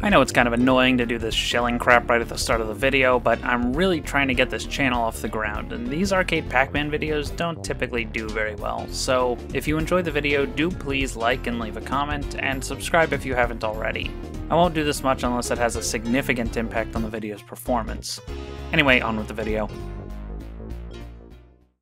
I know it's kind of annoying to do this shilling crap right at the start of the video, but I'm really trying to get this channel off the ground, and these arcade Pac-Man videos don't typically do very well, so if you enjoyed the video, do please like and leave a comment, and subscribe if you haven't already. I won't do this much unless it has a significant impact on the video's performance. Anyway, on with the video.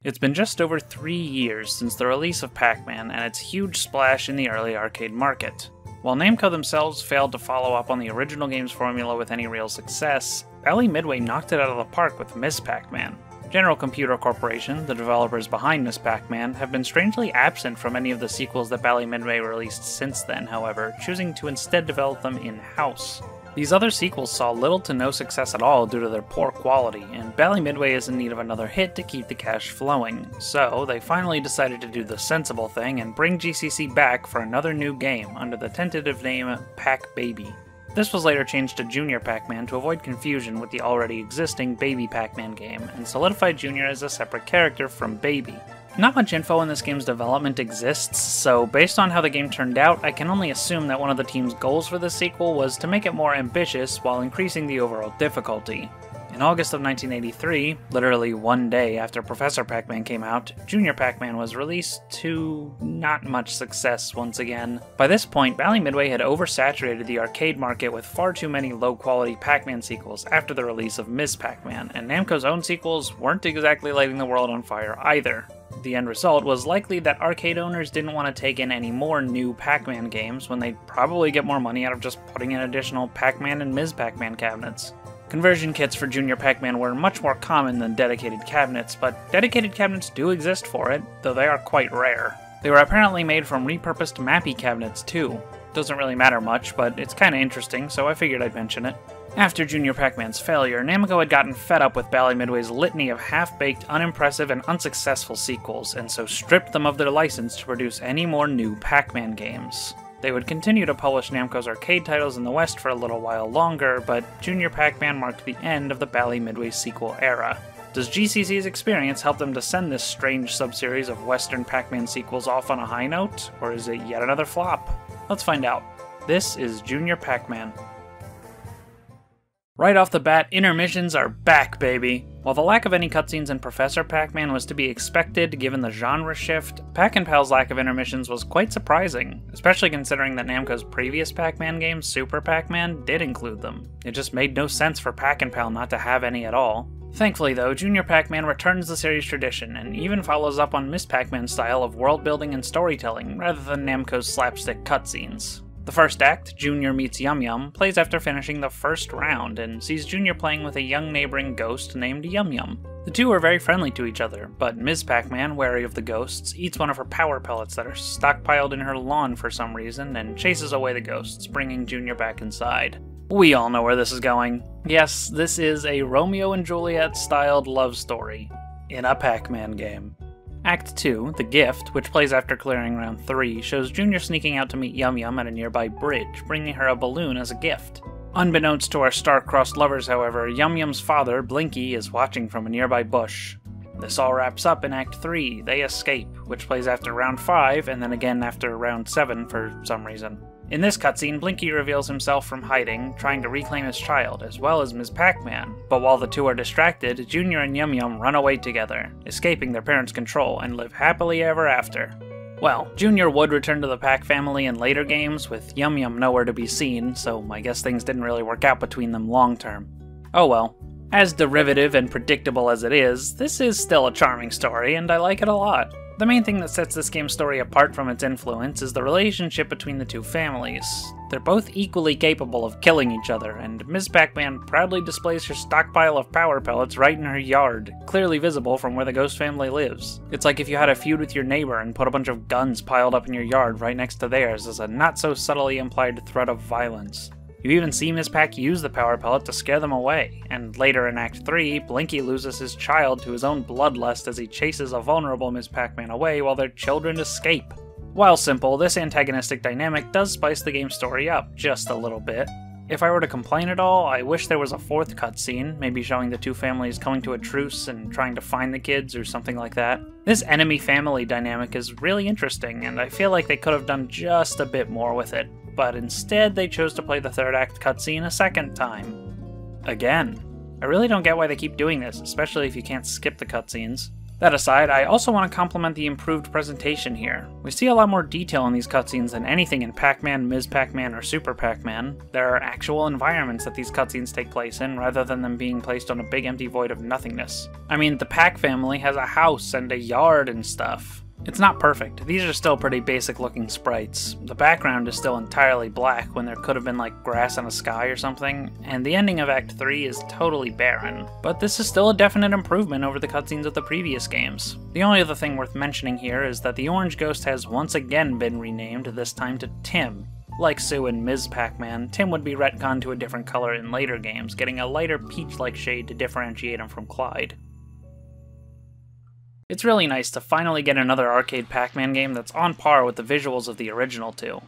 It's been just over 3 years since the release of Pac-Man and its huge splash in the early arcade market. While Namco themselves failed to follow up on the original game's formula with any real success, Bally Midway knocked it out of the park with Ms. Pac-Man. General Computer Corporation, the developers behind Ms. Pac-Man, have been strangely absent from any of the sequels that Bally Midway released since then, however, choosing to instead develop them in-house. These other sequels saw little to no success at all due to their poor quality, and Bally Midway is in need of another hit to keep the cash flowing, so they finally decided to do the sensible thing and bring GCC back for another new game under the tentative name Pac-Baby. This was later changed to Junior Pac-Man to avoid confusion with the already existing Baby Pac-Man game, and solidified Junior as a separate character from Baby. Not much info in this game's development exists, so based on how the game turned out, I can only assume that one of the team's goals for this sequel was to make it more ambitious while increasing the overall difficulty. In August of 1983, literally one day after Professor Pac-Man came out, Junior Pac-Man was released to not much success once again. By this point, Bally Midway had oversaturated the arcade market with far too many low-quality Pac-Man sequels after the release of Ms. Pac-Man, and Namco's own sequels weren't exactly lighting the world on fire either. The end result was likely that arcade owners didn't want to take in any more new Pac-Man games when they'd probably get more money out of just putting in additional Pac-Man and Ms. Pac-Man cabinets. Conversion kits for Junior Pac-Man were much more common than dedicated cabinets, but dedicated cabinets do exist for it, though they are quite rare. They were apparently made from repurposed Mappy cabinets too. Doesn't really matter much, but it's kinda interesting, so I figured I'd mention it. After Junior Pac-Man's failure, Namco had gotten fed up with Bally Midway's litany of half-baked, unimpressive, and unsuccessful sequels, and so stripped them of their license to produce any more new Pac-Man games. They would continue to publish Namco's arcade titles in the West for a little while longer, but Junior Pac-Man marked the end of the Bally Midway sequel era. Does GCC's experience help them to send this strange subseries of Western Pac-Man sequels off on a high note, or is it yet another flop? Let's find out. This is Junior Pac-Man. Right off the bat, intermissions are back, baby! While the lack of any cutscenes in Professor Pac-Man was to be expected given the genre shift, Pac-N-Pal's lack of intermissions was quite surprising, especially considering that Namco's previous Pac-Man game, Super Pac-Man, did include them. It just made no sense for Pac-N-Pal not to have any at all. Thankfully though, Junior Pac-Man returns the series tradition, and even follows up on Ms. Pac-Man's style of world building and storytelling, rather than Namco's slapstick cutscenes. The first act, Junior meets Yum Yum, plays after finishing the first round, and sees Junior playing with a young neighboring ghost named Yum Yum. The two are very friendly to each other, but Ms. Pac-Man, wary of the ghosts, eats one of her power pellets that are stockpiled in her lawn for some reason, and chases away the ghosts, bringing Junior back inside. We all know where this is going. Yes, this is a Romeo and Juliet-styled love story in a Pac-Man game. Act 2, The Gift, which plays after clearing round 3, shows Junior sneaking out to meet Yum Yum at a nearby bridge, bringing her a balloon as a gift. Unbeknownst to our star-crossed lovers, however, Yum Yum's father, Blinky, is watching from a nearby bush. This all wraps up in Act 3, They Escape, which plays after round 5, and then again after round 7 for some reason. In this cutscene, Blinky reveals himself from hiding, trying to reclaim his child, as well as Ms. Pac-Man. But while the two are distracted, Junior and Yum Yum run away together, escaping their parents' control, and live happily ever after. Well, Junior would return to the Pac family in later games, with Yum Yum nowhere to be seen, so I guess things didn't really work out between them long term. Oh well. As derivative and predictable as it is, this is still a charming story, and I like it a lot. The main thing that sets this game's story apart from its influence is the relationship between the two families. They're both equally capable of killing each other, and Ms. Pac-Man proudly displays her stockpile of power pellets right in her yard, clearly visible from where the ghost family lives. It's like if you had a feud with your neighbor and put a bunch of guns piled up in your yard right next to theirs as a not-so-subtly implied threat of violence. You even see Ms. Pac use the power pellet to scare them away, and later in Act 3, Blinky loses his child to his own bloodlust as he chases a vulnerable Ms. Pac-Man away while their children escape. While simple, this antagonistic dynamic does spice the game's story up just a little bit. If I were to complain at all, I wish there was a fourth cutscene, maybe showing the two families coming to a truce and trying to find the kids or something like that. This enemy-family dynamic is really interesting, and I feel like they could have done just a bit more with it. but instead they chose to play the third act cutscene a second time. Again. I really don't get why they keep doing this, especially if you can't skip the cutscenes. That aside, I also want to compliment the improved presentation here. We see a lot more detail in these cutscenes than anything in Pac-Man, Ms. Pac-Man, or Super Pac-Man. There are actual environments that these cutscenes take place in, rather than them being placed on a big empty void of nothingness. I mean, the Pac family has a house and a yard and stuff. It's not perfect. These are still pretty basic looking sprites. The background is still entirely black when there could have been like grass in a sky or something, and the ending of Act 3 is totally barren. But this is still a definite improvement over the cutscenes of the previous games. The only other thing worth mentioning here is that the orange ghost has once again been renamed, this time to Tim. Like Sue and Ms. Pac-Man, Tim would be retconned to a different color in later games, getting a lighter peach-like shade to differentiate him from Clyde. It's really nice to finally get another arcade Pac-Man game that's on par with the visuals of the original two.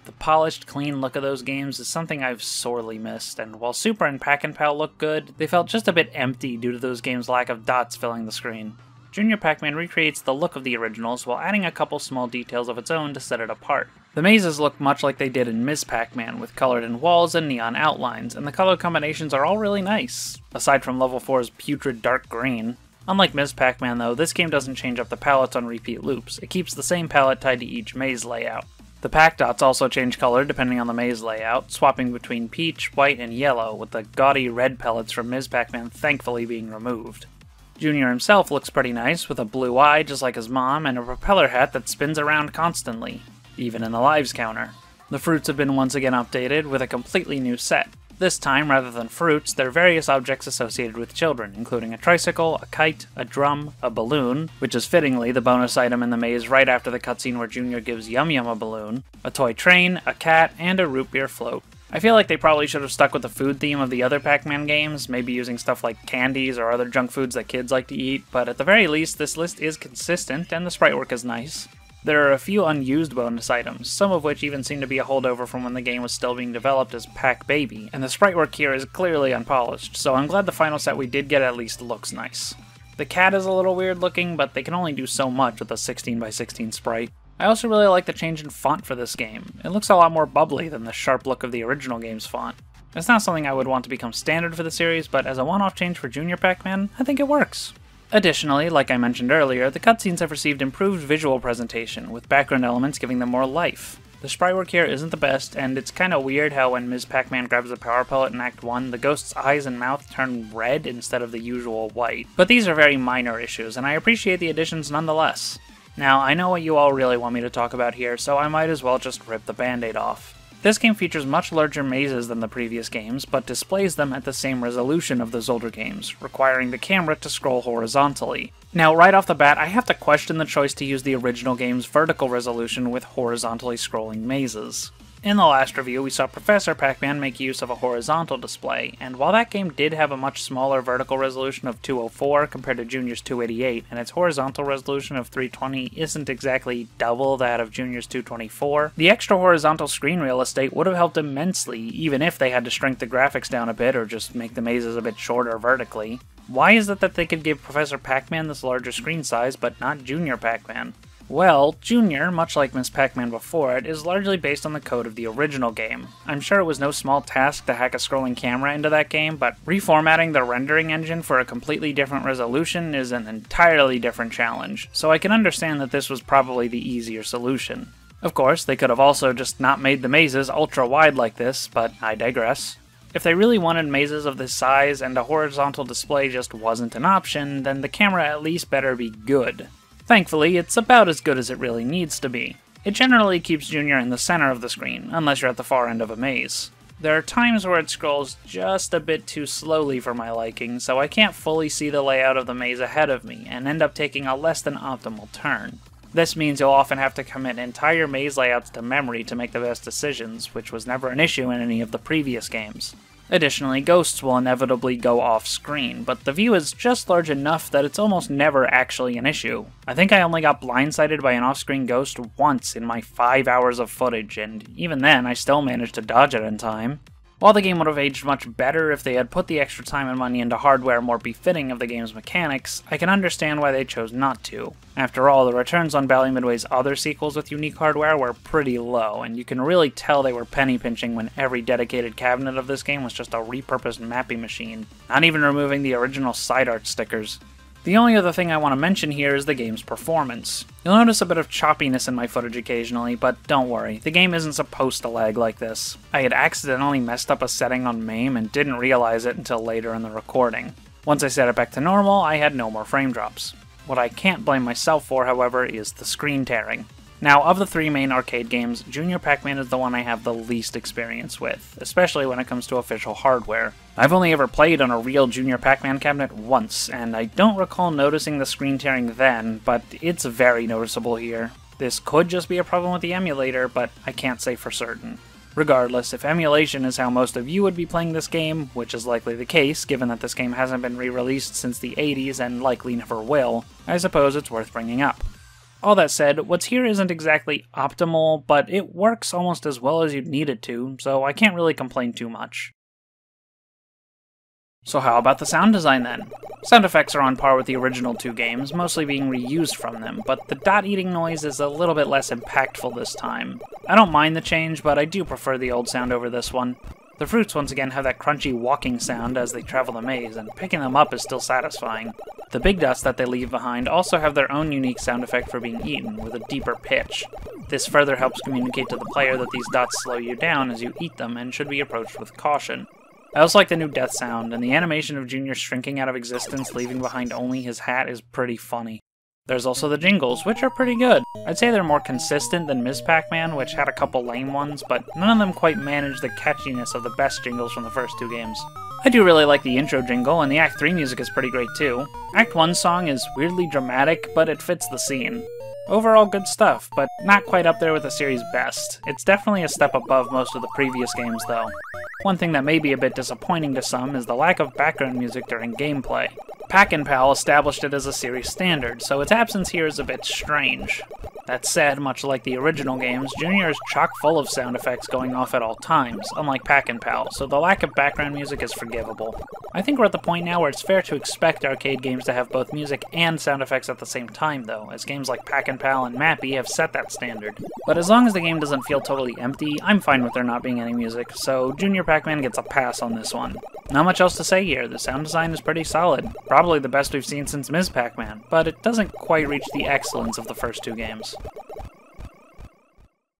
The polished, clean look of those games is something I've sorely missed, and while Super and Pac-N-Pal look good, they felt just a bit empty due to those games' lack of dots filling the screen. Junior Pac-Man recreates the look of the originals while adding a couple small details of its own to set it apart. The mazes look much like they did in Ms. Pac-Man, with colored-in walls and neon outlines, and the color combinations are all really nice, aside from Level 4's putrid dark green. Unlike Ms. Pac-Man though, this game doesn't change up the palettes on repeat loops, it keeps the same palette tied to each maze layout. The Pac dots also change color depending on the maze layout, swapping between peach, white, and yellow, with the gaudy red pellets from Ms. Pac-Man thankfully being removed. Junior himself looks pretty nice, with a blue eye just like his mom, and a propeller hat that spins around constantly, even in the lives counter. The fruits have been once again updated with a completely new set. This time, rather than fruits, they're various objects associated with children, including a tricycle, a kite, a drum, a balloon, which is fittingly the bonus item in the maze right after the cutscene where Junior gives Yum Yum a balloon, a toy train, a cat, and a root beer float. I feel like they probably should have stuck with the food theme of the other Pac-Man games, maybe using stuff like candies or other junk foods that kids like to eat, but at the very least, this list is consistent and the sprite work is nice. There are a few unused bonus items, some of which even seem to be a holdover from when the game was still being developed as Pac-Baby, and the sprite work here is clearly unpolished, so I'm glad the final set we did get at least looks nice. The cat is a little weird looking, but they can only do so much with a 16x16 sprite. I also really like the change in font for this game. It looks a lot more bubbly than the sharp look of the original game's font. It's not something I would want to become standard for the series, but as a one-off change for Junior Pac-Man, I think it works. Additionally, like I mentioned earlier, the cutscenes have received improved visual presentation, with background elements giving them more life. The sprite work here isn't the best, and it's kinda weird how when Ms. Pac-Man grabs the power pellet in Act 1, the ghost's eyes and mouth turn red instead of the usual white. But these are very minor issues, and I appreciate the additions nonetheless. Now, I know what you all really want me to talk about here, so I might as well just rip the band-aid off. This game features much larger mazes than the previous games, but displays them at the same resolution of those older games, requiring the camera to scroll horizontally. Now, right off the bat, I have to question the choice to use the original game's vertical resolution with horizontally scrolling mazes. In the last review, we saw Professor Pac-Man make use of a horizontal display, and while that game did have a much smaller vertical resolution of 204 compared to Junior's 288, and its horizontal resolution of 320 isn't exactly double that of Junior's 224, the extra horizontal screen real estate would have helped immensely, even if they had to shrink the graphics down a bit or just make the mazes a bit shorter vertically. Why is it that they could give Professor Pac-Man this larger screen size, but not Junior Pac-Man? Well, Junior, much like Ms. Pac-Man before it, is largely based on the code of the original game. I'm sure it was no small task to hack a scrolling camera into that game, but reformatting the rendering engine for a completely different resolution is an entirely different challenge, so I can understand that this was probably the easier solution. Of course, they could have also just not made the mazes ultra-wide like this, but I digress. If they really wanted mazes of this size and a horizontal display just wasn't an option, then the camera at least better be good. Thankfully, it's about as good as it really needs to be. It generally keeps Junior in the center of the screen, unless you're at the far end of a maze. There are times where it scrolls just a bit too slowly for my liking, so I can't fully see the layout of the maze ahead of me, and end up taking a less than optimal turn. This means you'll often have to commit entire maze layouts to memory to make the best decisions, which was never an issue in any of the previous games. Additionally, ghosts will inevitably go off-screen, but the view is just large enough that it's almost never actually an issue. I think I only got blindsided by an off-screen ghost once in my 5 hours of footage, and even then I still managed to dodge it in time. While the game would have aged much better if they had put the extra time and money into hardware more befitting of the game's mechanics, I can understand why they chose not to. After all, the returns on Bally Midway's other sequels with unique hardware were pretty low, and you can really tell they were penny pinching when every dedicated cabinet of this game was just a repurposed mapping machine, not even removing the original side art stickers. The only other thing I want to mention here is the game's performance. You'll notice a bit of choppiness in my footage occasionally, but don't worry, the game isn't supposed to lag like this. I had accidentally messed up a setting on MAME and didn't realize it until later in the recording. Once I set it back to normal, I had no more frame drops. What I can't blame myself for, however, is the screen tearing. Now, of the three main arcade games, Junior Pac-Man is the one I have the least experience with, especially when it comes to official hardware. I've only ever played on a real Junior Pac-Man cabinet once, and I don't recall noticing the screen tearing then, but it's very noticeable here. This could just be a problem with the emulator, but I can't say for certain. Regardless, if emulation is how most of you would be playing this game, which is likely the case given that this game hasn't been re-released since the 80s and likely never will, I suppose it's worth bringing up. All that said, what's here isn't exactly optimal, but it works almost as well as you'd need it to, so I can't really complain too much. So how about the sound design then? Sound effects are on par with the original two games, mostly being reused from them, but the dot-eating noise is a little bit less impactful this time. I don't mind the change, but I do prefer the old sound over this one. The fruits once again have that crunchy walking sound as they travel the maze, and picking them up is still satisfying. The big dots that they leave behind also have their own unique sound effect for being eaten, with a deeper pitch. This further helps communicate to the player that these dots slow you down as you eat them and should be approached with caution. I also like the new death sound, and the animation of Junior shrinking out of existence, leaving behind only his hat, is pretty funny. There's also the jingles, which are pretty good. I'd say they're more consistent than Ms. Pac-Man, which had a couple lame ones, but none of them quite managed the catchiness of the best jingles from the first two games. I do really like the intro jingle, and the Act 3 music is pretty great too. Act 1's song is weirdly dramatic, but it fits the scene. Overall good stuff, but not quite up there with the series' best. It's definitely a step above most of the previous games though. One thing that may be a bit disappointing to some is the lack of background music during gameplay. Pac-Pal established it as a series standard, so its absence here is a bit strange. That said, much like the original games, Junior is chock full of sound effects going off at all times, unlike Pac-Pal, so the lack of background music is forgivable. I think we're at the point now where it's fair to expect arcade games to have both music and sound effects at the same time though, as games like Pac-Pal and Mappy have set that standard. But as long as the game doesn't feel totally empty, I'm fine with there not being any music, so Junior Pac-Man gets a pass on this one. Not much else to say here, the sound design is pretty solid, probably the best we've seen since Ms. Pac-Man, but it doesn't quite reach the excellence of the first two games.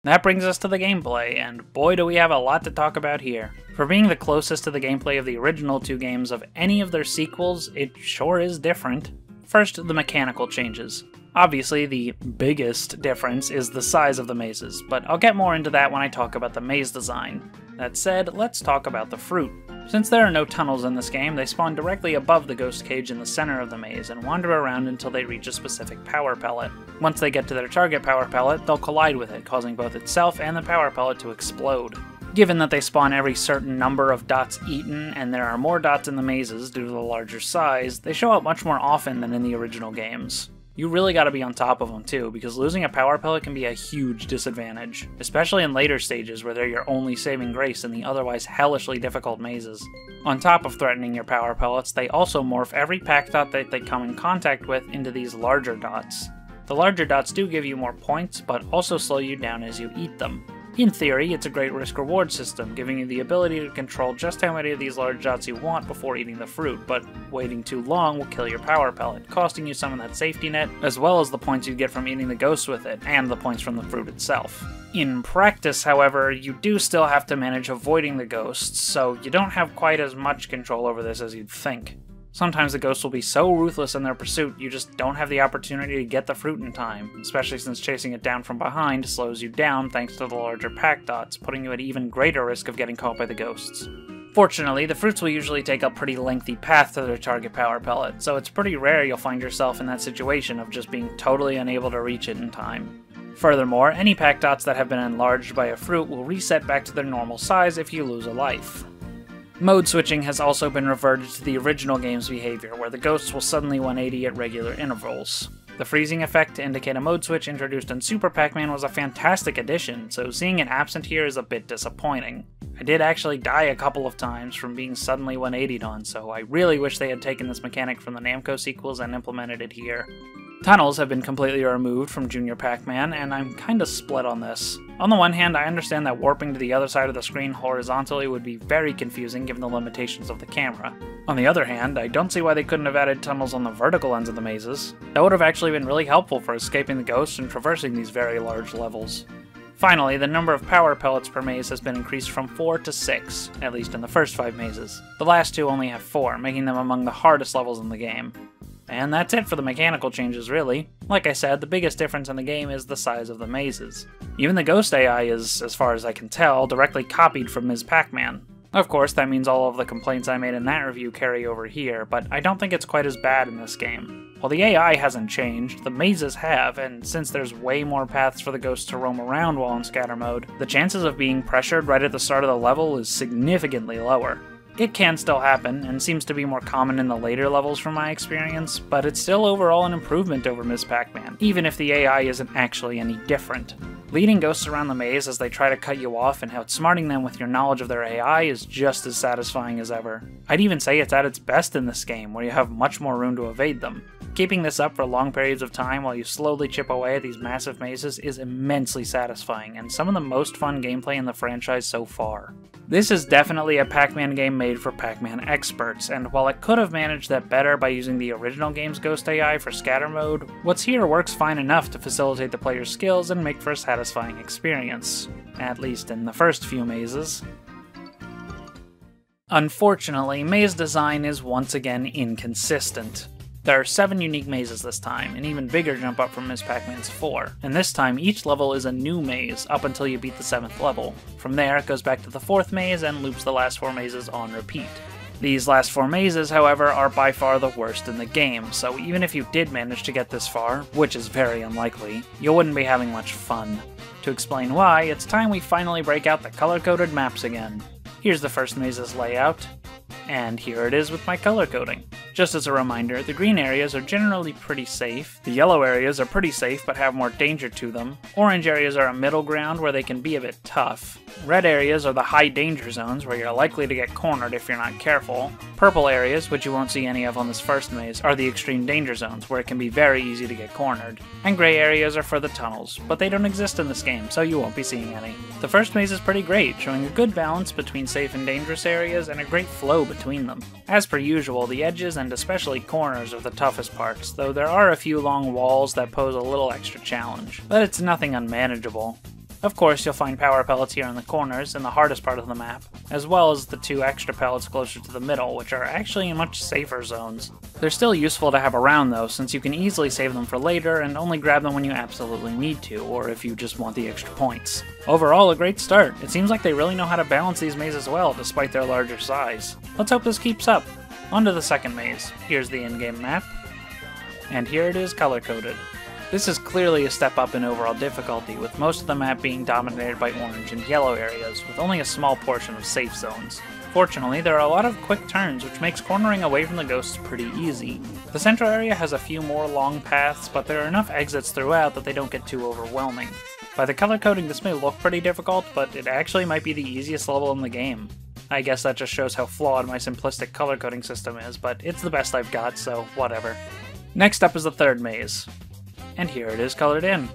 That brings us to the gameplay, and boy do we have a lot to talk about here. For being the closest to the gameplay of the original two games of any of their sequels, it sure is different. First, the mechanical changes. Obviously, the biggest difference is the size of the mazes, but I'll get more into that when I talk about the maze design. That said, let's talk about the fruit. Since there are no tunnels in this game, they spawn directly above the ghost cage in the center of the maze and wander around until they reach a specific power pellet. Once they get to their target power pellet, they'll collide with it, causing both itself and the power pellet to explode. Given that they spawn every certain number of dots eaten, and there are more dots in the mazes due to the larger size, they show up much more often than in the original games. You really gotta be on top of them too, because losing a power pellet can be a huge disadvantage, especially in later stages where they're your only saving grace in the otherwise hellishly difficult mazes. On top of threatening your power pellets, they also morph every pack dot that they come in contact with into these larger dots. The larger dots do give you more points, but also slow you down as you eat them. In theory, it's a great risk-reward system, giving you the ability to control just how many of these large dots you want before eating the fruit, but waiting too long will kill your power pellet, costing you some of that safety net, as well as the points you get from eating the ghosts with it, and the points from the fruit itself. In practice, however, you do still have to manage avoiding the ghosts, so you don't have quite as much control over this as you'd think. Sometimes the ghosts will be so ruthless in their pursuit, you just don't have the opportunity to get the fruit in time, especially since chasing it down from behind slows you down thanks to the larger pack dots, putting you at even greater risk of getting caught by the ghosts. Fortunately, the fruits will usually take a pretty lengthy path to their target power pellet, so it's pretty rare you'll find yourself in that situation of just being totally unable to reach it in time. Furthermore, any pack dots that have been enlarged by a fruit will reset back to their normal size if you lose a life. Mode switching has also been reverted to the original game's behavior, where the ghosts will suddenly 180 at regular intervals. The freezing effect to indicate a mode switch introduced in Super Pac-Man was a fantastic addition, so seeing it absent here is a bit disappointing. I did actually die a couple of times from being suddenly 180'd on, so I really wish they had taken this mechanic from the Namco sequels and implemented it here. Tunnels have been completely removed from Junior Pac-Man, and I'm kinda split on this. On the one hand, I understand that warping to the other side of the screen horizontally would be very confusing given the limitations of the camera. On the other hand, I don't see why they couldn't have added tunnels on the vertical ends of the mazes. That would have actually been really helpful for escaping the ghosts and traversing these very large levels. Finally, the number of power pellets per maze has been increased from 4 to 6, at least in the first 5 mazes. The last 2 only have 4, making them among the hardest levels in the game. And that's it for the mechanical changes, really. Like I said, the biggest difference in the game is the size of the mazes. Even the ghost AI is, as far as I can tell, directly copied from Ms. Pac-Man. Of course, that means all of the complaints I made in that review carry over here, but I don't think it's quite as bad in this game. While the AI hasn't changed, the mazes have, and since there's way more paths for the ghosts to roam around while in scatter mode, the chances of being pressured right at the start of the level is significantly lower. It can still happen, and seems to be more common in the later levels from my experience, but it's still overall an improvement over Ms. Pac-Man, even if the AI isn't actually any different. Leading ghosts around the maze as they try to cut you off and outsmarting them with your knowledge of their AI is just as satisfying as ever. I'd even say it's at its best in this game, where you have much more room to evade them. Keeping this up for long periods of time while you slowly chip away at these massive mazes is immensely satisfying, and some of the most fun gameplay in the franchise so far. This is definitely a Pac-Man game made for Pac-Man experts, and while it could have managed that better by using the original game's Ghost AI for scatter mode, what's here works fine enough to facilitate the player's skills and make for a satisfying experience. At least in the first few mazes. Unfortunately, maze design is once again inconsistent. There are 7 unique mazes this time, an even bigger jump up from Ms. Pac-Man's 4, and this time each level is a new maze up until you beat the 7th level. From there, it goes back to the 4th maze and loops the last 4 mazes on repeat. These last 4 mazes, however, are by far the worst in the game, so even if you did manage to get this far, which is very unlikely, you wouldn't be having much fun. To explain why, it's time we finally break out the color-coded maps again. Here's the first maze's layout, and here it is with my color coding. Just as a reminder, the green areas are generally pretty safe, the yellow areas are pretty safe but have more danger to them, orange areas are a middle ground where they can be a bit tough, red areas are the high danger zones where you're likely to get cornered if you're not careful, purple areas, which you won't see any of on this first maze, are the extreme danger zones where it can be very easy to get cornered, and gray areas are for the tunnels, but they don't exist in this game, so you won't be seeing any. The first maze is pretty great, showing a good balance between safe and dangerous areas and a great flow between them. As per usual, the edges and especially corners are the toughest parts, though there are a few long walls that pose a little extra challenge, but it's nothing unmanageable. Of course, you'll find power pellets here in the corners, in the hardest part of the map, as well as the 2 extra pellets closer to the middle, which are actually in much safer zones. They're still useful to have around though, since you can easily save them for later and only grab them when you absolutely need to, or if you just want the extra points. Overall, a great start. It seems like they really know how to balance these mazes well, despite their larger size. Let's hope this keeps up. On to the second maze. Here's the in-game map, and here it is color-coded. This is clearly a step up in overall difficulty, with most of the map being dominated by orange and yellow areas, with only a small portion of safe zones. Fortunately, there are a lot of quick turns, which makes cornering away from the ghosts pretty easy. The central area has a few more long paths, but there are enough exits throughout that they don't get too overwhelming. By the color coding, this may look pretty difficult, but it actually might be the easiest level in the game. I guess that just shows how flawed my simplistic color coding system is, but it's the best I've got, so whatever. Next up is the third maze. And here it is colored in.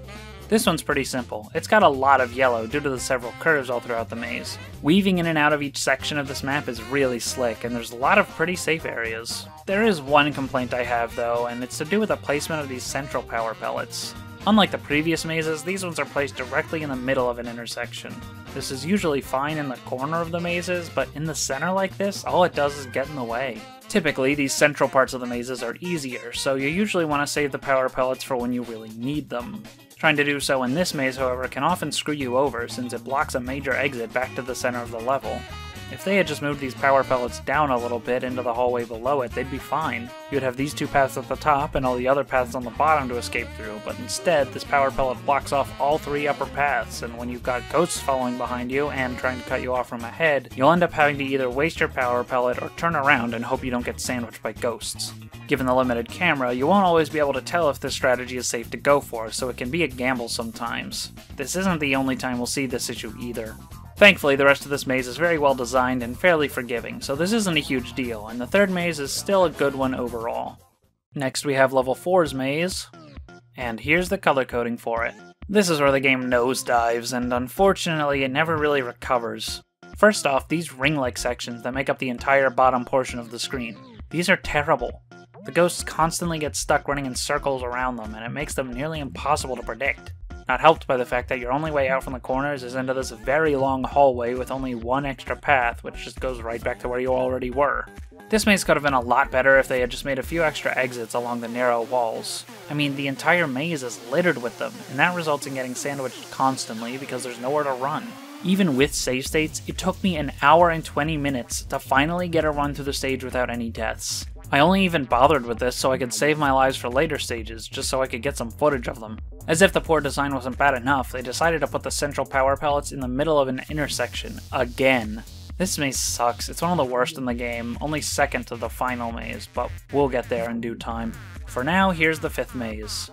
This one's pretty simple. It's got a lot of yellow due to the several curves all throughout the maze. Weaving in and out of each section of this map is really slick, and there's a lot of pretty safe areas. There is one complaint I have though, and it's to do with the placement of these central power pellets. Unlike the previous mazes, these ones are placed directly in the middle of an intersection. This is usually fine in the corner of the mazes, but in the center like this, all it does is get in the way. Typically, these central parts of the mazes are easier, so you usually want to save the power pellets for when you really need them. Trying to do so in this maze, however, can often screw you over since it blocks a major exit back to the center of the level. If they had just moved these power pellets down a little bit into the hallway below it, they'd be fine. You'd have these 2 paths at the top and all the other paths on the bottom to escape through, but instead, this power pellet blocks off all 3 upper paths, and when you've got ghosts following behind you and trying to cut you off from ahead, you'll end up having to either waste your power pellet or turn around and hope you don't get sandwiched by ghosts. Given the limited camera, you won't always be able to tell if this strategy is safe to go for, so it can be a gamble sometimes. This isn't the only time we'll see this issue either. Thankfully, the rest of this maze is very well designed and fairly forgiving, so this isn't a huge deal, and the third maze is still a good one overall. Next we have level 4's maze, and here's the color coding for it. This is where the game nosedives, and unfortunately it never really recovers. First off, these ring-like sections that make up the entire bottom portion of the screen. These are terrible. The ghosts constantly get stuck running in circles around them, and it makes them nearly impossible to predict. Not helped by the fact that your only way out from the corners is into this very long hallway with only one extra path, which just goes right back to where you already were. This maze could have been a lot better if they had just made a few extra exits along the narrow walls. I mean, the entire maze is littered with them, and that results in getting sandwiched constantly because there's nowhere to run. Even with save states, it took me an hour and 20 minutes to finally get a run through the stage without any deaths. I only even bothered with this so I could save my lives for later stages, just so I could get some footage of them. As if the poor design wasn't bad enough, they decided to put the central power pellets in the middle of an intersection, again. This maze sucks, it's one of the worst in the game, only second to the final maze, but we'll get there in due time. For now, here's the 5th maze.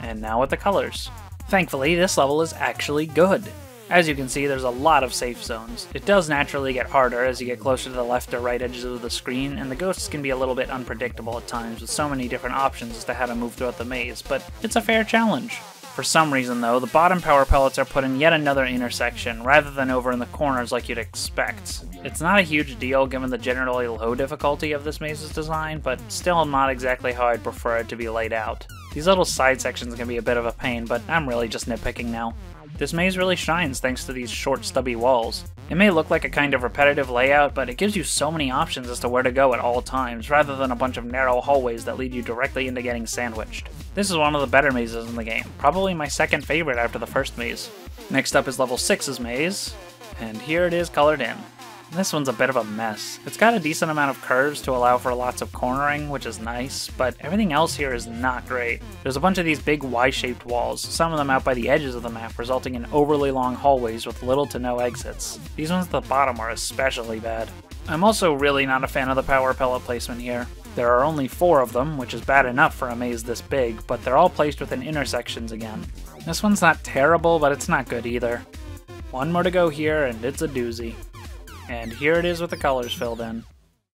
And now with the colors. Thankfully, this level is actually good. As you can see, there's a lot of safe zones. It does naturally get harder as you get closer to the left or right edges of the screen, and the ghosts can be a little bit unpredictable at times with so many different options as to how to move throughout the maze, but it's a fair challenge. For some reason though, the bottom power pellets are put in yet another intersection, rather than over in the corners like you'd expect. It's not a huge deal given the generally low difficulty of this maze's design, but still not exactly how I'd prefer it to be laid out. These little side sections can be a bit of a pain, but I'm really just nitpicking now. This maze really shines thanks to these short, stubby walls. It may look like a kind of repetitive layout, but it gives you so many options as to where to go at all times, rather than a bunch of narrow hallways that lead you directly into getting sandwiched. This is one of the better mazes in the game, probably my second favorite after the first maze. Next up is level 6's maze, and here it is colored in. This one's a bit of a mess. It's got a decent amount of curves to allow for lots of cornering, which is nice, but everything else here is not great. There's a bunch of these big Y-shaped walls, some of them out by the edges of the map, resulting in overly long hallways with little to no exits. These ones at the bottom are especially bad. I'm also really not a fan of the power pellet placement here. There are only 4 of them, which is bad enough for a maze this big, but they're all placed within intersections again. This one's not terrible, but it's not good either. One more to go here, and it's a doozy. And here it is with the colors filled in.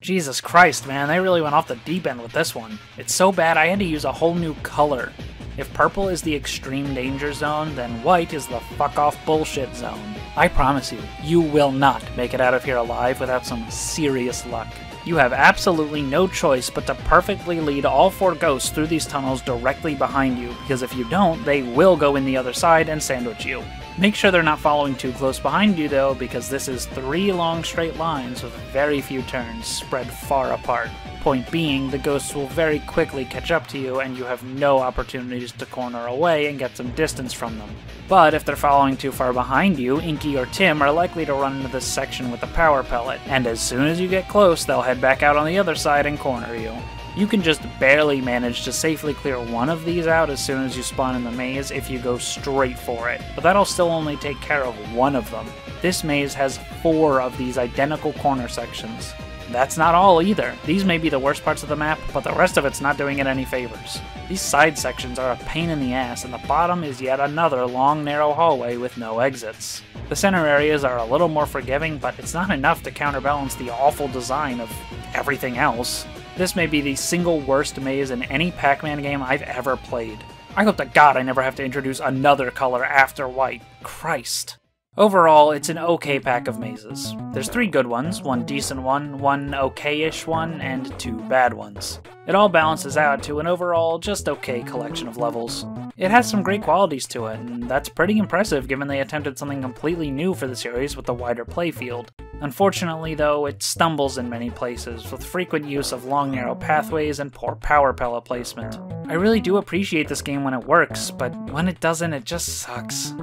Jesus Christ, man, they really went off the deep end with this one. It's so bad I had to use a whole new color. If purple is the extreme danger zone, then white is the fuck off bullshit zone. I promise you, you will not make it out of here alive without some serious luck. You have absolutely no choice but to perfectly lead all 4 ghosts through these tunnels directly behind you, because if you don't, they will go in the other side and sandwich you. Make sure they're not following too close behind you though, because this is 3 long straight lines with very few turns spread far apart. Point being, the ghosts will very quickly catch up to you and you have no opportunities to corner away and get some distance from them. But if they're following too far behind you, Inky or Tim are likely to run into this section with the power pellet, and as soon as you get close, they'll head back out on the other side and corner you. You can just barely manage to safely clear one of these out as soon as you spawn in the maze if you go straight for it, but that'll still only take care of one of them. This maze has 4 of these identical corner sections. That's not all either. These may be the worst parts of the map, but the rest of it's not doing it any favors. These side sections are a pain in the ass, and the bottom is yet another long narrow hallway with no exits. The center areas are a little more forgiving, but it's not enough to counterbalance the awful design of everything else. This may be the single worst maze in any Pac-Man game I've ever played. I hope to God I never have to introduce another color after white. Christ. Overall, it's an okay pack of mazes. There's 3 good ones, 1 decent one, 1 okay-ish one, and 2 bad ones. It all balances out to an overall just okay collection of levels. It has some great qualities to it, and that's pretty impressive given they attempted something completely new for the series with the wider playfield. Unfortunately though, it stumbles in many places, with frequent use of long narrow pathways and poor power pellet placement. I really do appreciate this game when it works, but when it doesn't, it just sucks.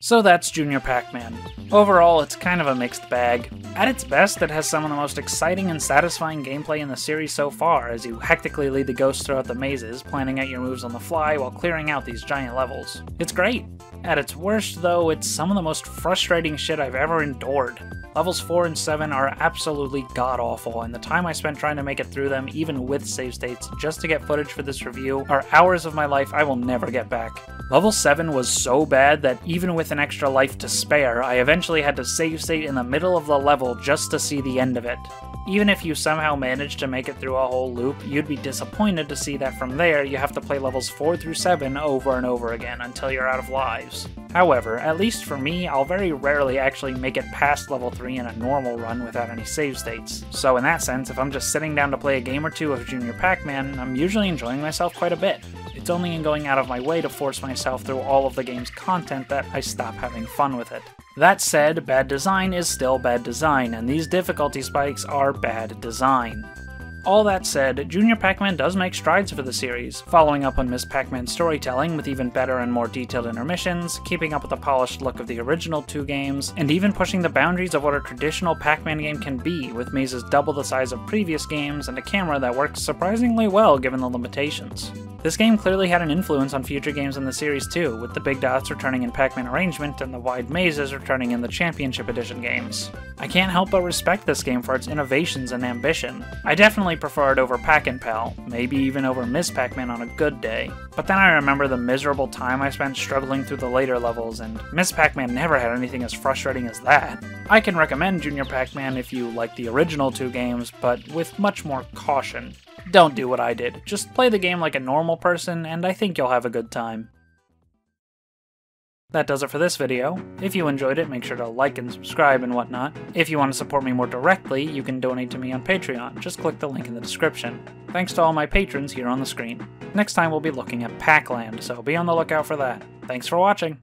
So that's Junior Pac-Man. Overall, it's kind of a mixed bag. At its best, it has some of the most exciting and satisfying gameplay in the series so far, as you hectically lead the ghosts throughout the mazes, planning out your moves on the fly while clearing out these giant levels. It's great. At its worst, though, it's some of the most frustrating shit I've ever endured. Levels 4 and 7 are absolutely god-awful, and the time I spent trying to make it through them, even with save states, just to get footage for this review, are hours of my life I will never get back. Level 7 was so bad that even with an extra life to spare, I eventually had to save state in the middle of the level just to see the end of it. Even if you somehow managed to make it through a whole loop, you'd be disappointed to see that from there you have to play levels 4 through 7 over and over again until you're out of lives. However, at least for me, I'll very rarely actually make it past level 3 in a normal run without any save states. So in that sense, if I'm just sitting down to play a game or two of Junior Pac-Man, I'm usually enjoying myself quite a bit. It's only in going out of my way to force myself through all of the game's content that I stop having fun with it. That said, bad design is still bad design, and these difficulty spikes are bad design. All that said, Junior Pac-Man does make strides for the series, following up on Miss Pac-Man's storytelling with even better and more detailed intermissions, keeping up with the polished look of the original two games, and even pushing the boundaries of what a traditional Pac-Man game can be, with mazes double the size of previous games and a camera that works surprisingly well given the limitations. This game clearly had an influence on future games in the series too, with the big dots returning in Pac-Man Arrangement and the wide mazes returning in the Championship Edition games. I can't help but respect this game for its innovations and ambition. I definitely prefer it over Pac-N-Pal, maybe even over Miss Pac-Man on a good day. But then I remember the miserable time I spent struggling through the later levels, and Miss Pac-Man never had anything as frustrating as that. I can recommend Junior Pac-Man if you like the original two games, but with much more caution. Don't do what I did. Just play the game like a normal person, and I think you'll have a good time. That does it for this video. If you enjoyed it, make sure to like and subscribe and whatnot. If you want to support me more directly, you can donate to me on Patreon. Just click the link in the description. Thanks to all my patrons here on the screen. Next time we'll be looking at Pac-Land, so be on the lookout for that. Thanks for watching!